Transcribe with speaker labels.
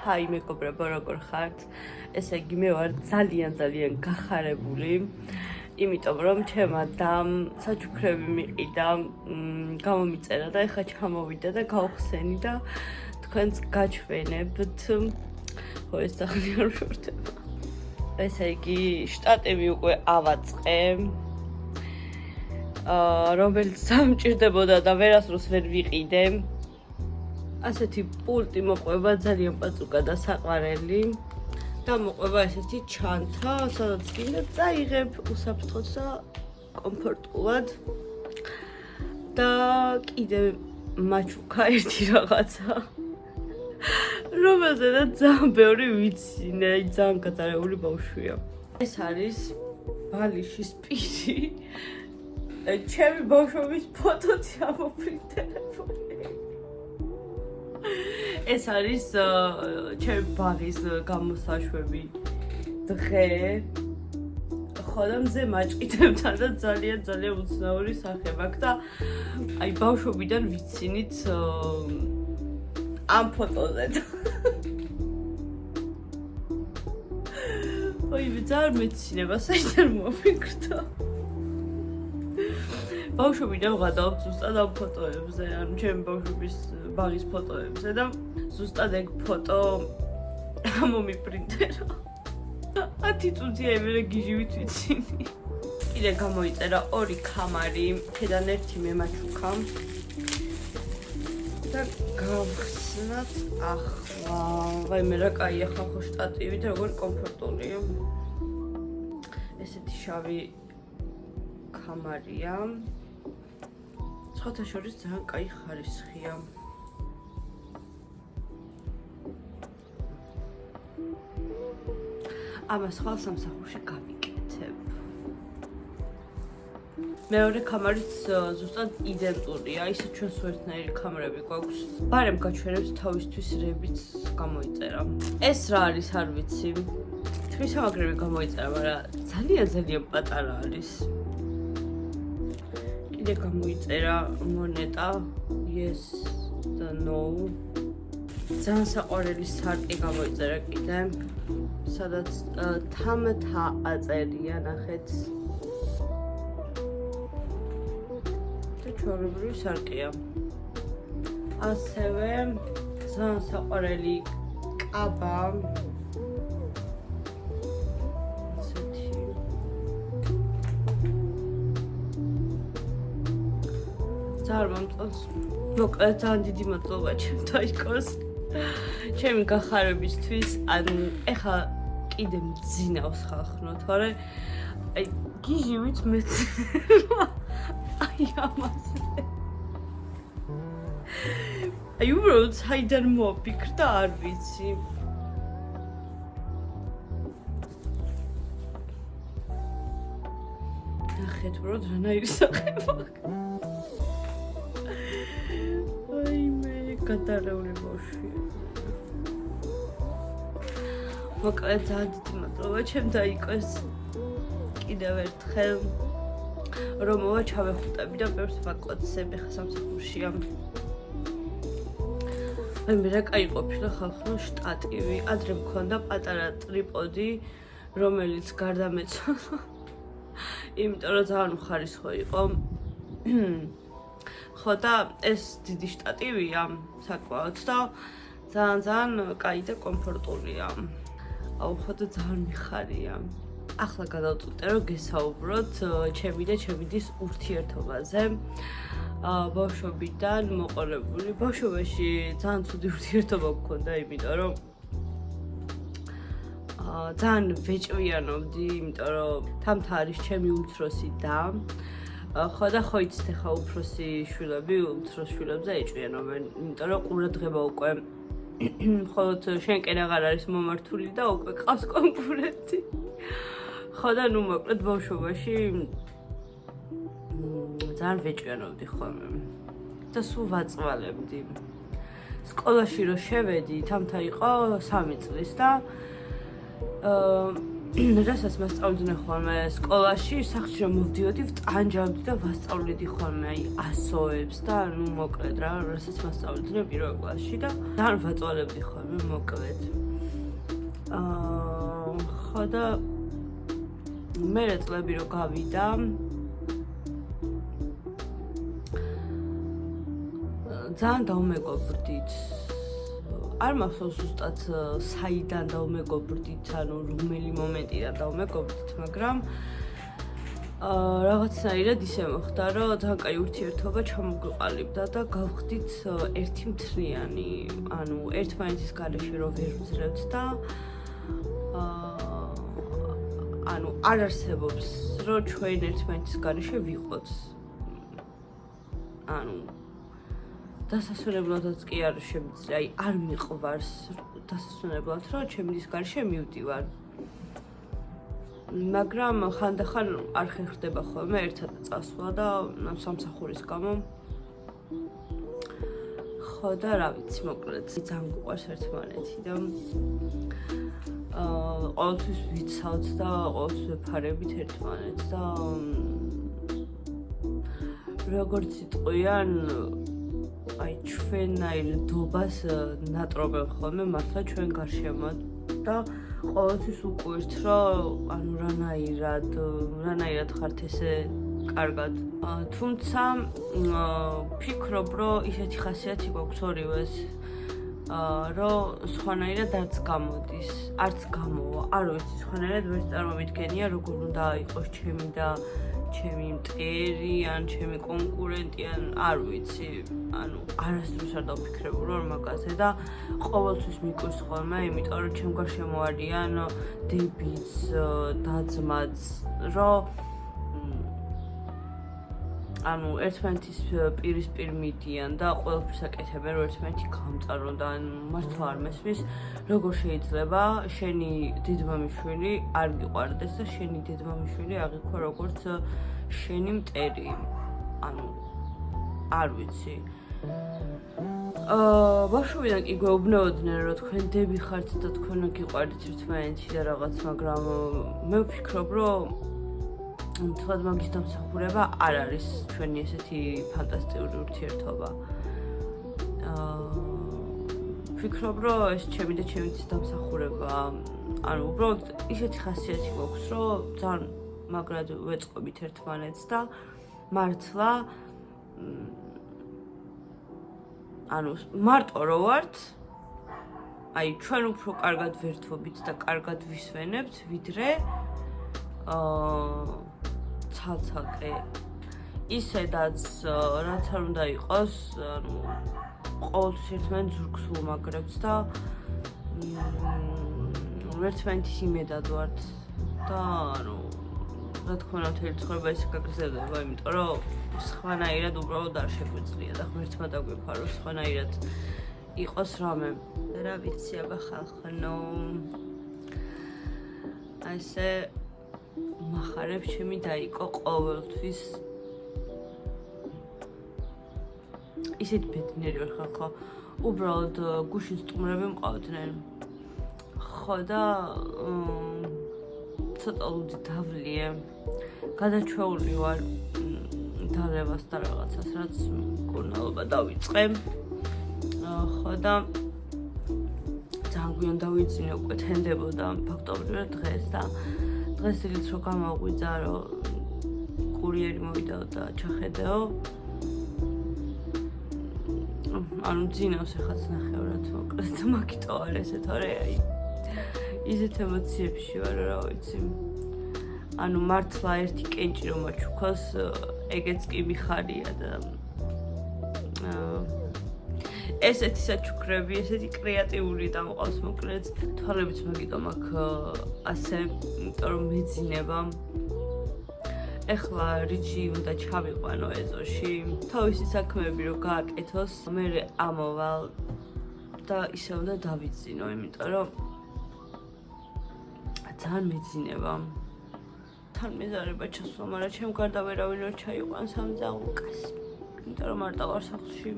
Speaker 1: Hi, მეგობრებო, როგორ ხართ? ესე იგი, მე ვარ ძალიან გახარებული, იმიტომ რომ ჩემმა დამ საჩუქრები მიყიდა, გამომიწერა და ეხლა ჩამოვიდა და გავხსენი და თქვენს გაჩვენებთ. ხო, ეს სახელი არ შორდება. ესე იგი, შტატივი უკვე ავაწყე. რომელიც სამჭირდებოდა და ვერასდროს ვერ ვიყიდე. ასეთი პულტი მოყვება ძალიან პაწუკა და საყვარელი და მოყვება ესეთი ჩანთა, სადაც გინდა წაიღებ უსაფრთხოდ და კომფორტულად და კიდე მაჩუქა ერთი რაღაცა რომელზედაც ძალიან ბევრი ვიცინე, ძალიან გატარებული ბავშვია. ეს არის ბალიშის პირი. ჩემი ბავშვობის ფოტოთი ამოფრინტელებული. ეს არის ჩემი ბაღის გამოსაშვები დღე. ხო და მზე მაჭყიდებთან და ძალიან უცნაური სახე მაქვს და აი ბავშვობიდან ვიცინით ამ ფოტოზე. ой, ძალიან მეცინება საერთოდ მოვიფიქრდა. ბავშვობიდან ვღადავ ზუსტად ამ ფოტოებზე, ანუ ჩემი ბავშვობის ბაღის ფოტოებზე და ზუსტად ეგ ფოტო მომიპრინტერა. 10 წუთია იმერე გიჟივით ვიცინი. კიდე გამოიწერა 2 კამარი, ქედან ერთი მე მაჩუქა. და გავხსნათ ახლა. ვაი მე რა კაია ხალხო შტატივი და როგორი კომფორტულია. ესეთი შავი კამარია. სხვათა შორის ძალიან კაი ხარისხია. ამას ხვალ სამსახურში გავიკეთებ. მეორე კამარიც ზუსტად იდენტურია, ისე ჩვენს ერთნაირი კამრები გვაქვს. ბარემ გაჩვენებს თავისთვის რებიც გამოიწერა. ეს რა არის არ ვიცი. თვისამაგრები გამოიწერა, მაგრამ ძალიან პატარა არის. კიდე გამოიწერა მონეტა yes და no. ძალიან საყვარელი სარკე გამოიწერა კიდე, სადაც თამთა აწერია, ნახეთ. და ჩვეულებრივი სარკეა. ასევე ძალიან საყვარელი კაბა. არ მომწონს. მოკლედ ძალიან დიდი მადლობა ჩემთაიკოს. ჩემი გახარებისთვის, ანუ ეხლა კიდე მძინავს ხახნო, თორე აი გიჟივით მეცნობა. აი ამაზე. აი უბრალოდ საიდან მოვიფიქრდა არ ვიცი. ნახეთ უბრალოდ რანაირი სახე მაქვს. გადარეული ბავშვია. მოკლედ ძალიან დიდი მადლობა ჩემთაიკოს კიდევ ერთხელ რომ მოვა ჩავეხუტები და ბევრს ვაკოცებ ახლა სამსახურშია. აი მე რა კაი ყოფილა ხალხო შტატივი, ადრე მქონდა პატარა ტრიპოდი, რომელიც გარდამეცვალა. იმიტომ რომ ძალიან უხარისხო იყო. ხო და ეს დიდი შტატივია საკმაოდ და ძალიან კაი და კომფორტულია. აუ ხო და ძალიან მიხარია. ახლა გადავწყვიტე რომ გესაუბროთ ჩემი და ჩემი დის ურთიერთობაზე. ბავშვობიდან მოყოლებული. ბავშვობაში ძალიან ცუდი ურთიერთობა გქონდა, იმიტომ რომ ძალიან ვეჭვიანობდი, იმიტომ რომ თამთა არის ჩემი უმცროსი და ხო და ხო იცით ხა უფროსი შვილები უმცროს შვილებზე ეჭვიანობენ, იმიტომ რომ ყურადღება უკვე მხოლოდ შენკენ აღარ არის მომართული და უკვე ყავს კონკურენტი. ხო და ნუ მოკლედ ბავშვობაში ძალიან ვეჭვიანობდი ხოლმე და სულ ვაწვალებდი. სკოლაში რო შევედი, თამთა იყო 3 წლის და რასაც მასწავლიდნენ ხოლმე სკოლაში, სახლში რომ მოვდიოდი, ვტანჯავდი და ვასწავლედი ხოლმე აი ასოებს და ნუ მოკლედ რა, რასაც მასწავლიდნენ პირველ კლასში და ძალიან ვაწვალებდი ხოლმე მოკლედ. ხო და მერე წლები რო გავიდა, ძალიან დავმეგობრდით. არ მახსოვს ზუსტად საიდან დავმეგობრდით, ანუ რომელი მომენტიდან დავმეგობრდით, მაგრამ რაღაცნაირად ისე მოხდა, რომ ძალიან კაი ურთიერთობა ჩამოგვიყალიბდა და გავხდით ერთი მთლიანი, ანუ ერთმანეთის გარეშე რო ვერ ვძლებთ და ანუ არ არსებობს, რომ ჩვენ ერთმანეთის გარეშე ვიყოთ. ანუ დასასვენებლადაც კი არ შემიძლია, აი არ მიყვარს დასასვენებლად, რომ ჩემი დის გარეშე მივდივარ. მაგრამ ხანდახან არ ხერხდება ხოლმე ერთად წასვლა და სამსახურის გამო. ხო და რა ვიცი, მოკლედ ძალიან გვყვარს ერთმანეთი და ყოველთვის ვიცავთ და ყოველთვის ვეფარებით ერთმანეთს და როგორც იტყვიან აი ჩვენაირ დობას ნატრობენ ხოლმე მართლა ჩვენ გარშემო და ყოველთვის უკვირთ რომ ანუ რანაირად ხართ ესე კარგად. თუმცა ვფიქრობ რომ ისეთი ხასიათი გვაქვს ორივეს რომ სხვანაირად არც გამოდის, არც გამოვა. არ ვიცი, სხვანაირად ვერ წარმომიდგენია როგორ უნდა იყოს ჩემი და ჩემი მტერი ან ჩემი კონკურენტი ან არ vicი, ანუ არასდროს არ დავფიქრებულო რომ მაგაზე და ყოველთვის მიკვირს ხოლმე, იმიტომ რომ ჩემ გარშემო არიან დებიც, და-ძმაც, რომ ანუ ერთმანეთის პირისპირ მიდიან და ყველაფერს აკეთებენ რომ ერთმანეთი გამწარონ და მართლა არ მესმის როგორ შეიძლება შენი დედმამიშვილი არ გიყვარდეს და შენი დედმამიშვილი აღიქვა როგორც შენი მტერი. ანუ არ ვიცი. ბავშვობიდან კი გვეუბნებოდნენ რომ თქვენ დები ხართ და თქვენ გიყვარდით ერთმანეთი და რაღაც, მაგრამ მე ვფიქრობ რომ თვად მაგის დამსახურება არ არის ჩვენი ესეთი ფანტასტიკური ურთიერთობა. ვფიქრობ რომ ეს ჩემი და ჩემის დამსახურება, ანუ უბრალოდ ისეთი ხასიათი გვაქვს, რომ ძალიან მაგრად ვეწყობით ერთმანეთს და მართლა ანუ მარტო რო ვართ, აი ჩვენ უფრო კარგად ვერთვობით და კარგად ვისვენებთ, ვიდრე ცალ-ცალკე ისედაც რაც არ უნდა იყოს, ანუ ყოველთვის ერთმანეთს ზურგს ვუმაგრებთ და ერთმანეთის იმედად ვართ და ანუ რა თქმა უნდა მთელი ცხოვრება ისე გაგრძელდება, იმიტომ რომ სხვანაირად უბრალოდ არ შეგვიძლია და ღმერთმა დაგვიფარო სხვანაირად იყოს რამე. რა ვიცი, აბა ხალხო, ასე მახარებ ჩემი დაიკო ყოველთვის ისეთ ბედნიერი ვარ ხალხო, უბრალოდ გუშინ სტუმრები მყავდნენ. ხო და ცოტა ლუდი დავლიე, გადაჩვეული ვარ დალევას და რაღაცას, რაც მკურნალობა დავიწყე. ხო და ძალიან გვიან დავიძინე, უკვე თენდებოდა ფაქტობრივად დღეს და დღეს დილით რო გამაღვიძა, რომ კურიერი მოვიდაო და ჩახედეო. ანუ ძინავს ეხაც ნახევრად, მოკლედ მაგიტო არ ესე, თორე აი ისეთ ემოციებში ვარ, რა ვიცი. ანუ მართლა ერთი კენჭი რომ აჩუქოს, ეგეც კი მიხარია და ესეთი საჩუქრები, ესეთი კრეატიული და მყავს მოკლედ. თვალებიც მაგიტომ აქ ასე, იმიტომ რომ მეძინება. ეხლა რიჩი უნდა ჩავიყვანო ეზოში, თავისი საქმეები რომ გააკეთოს, მე ამოვალ და ისე უნდა დავიძინო, იმიტომ რომ ძალიან მეძინება. თან მეზარება ჩასვლა, მაგრამ ჩემ გარდა ვერავინ არ ჩაიყვანს ამ ძაღლუკას, იმიტომ რომ არ დავარ სახლში.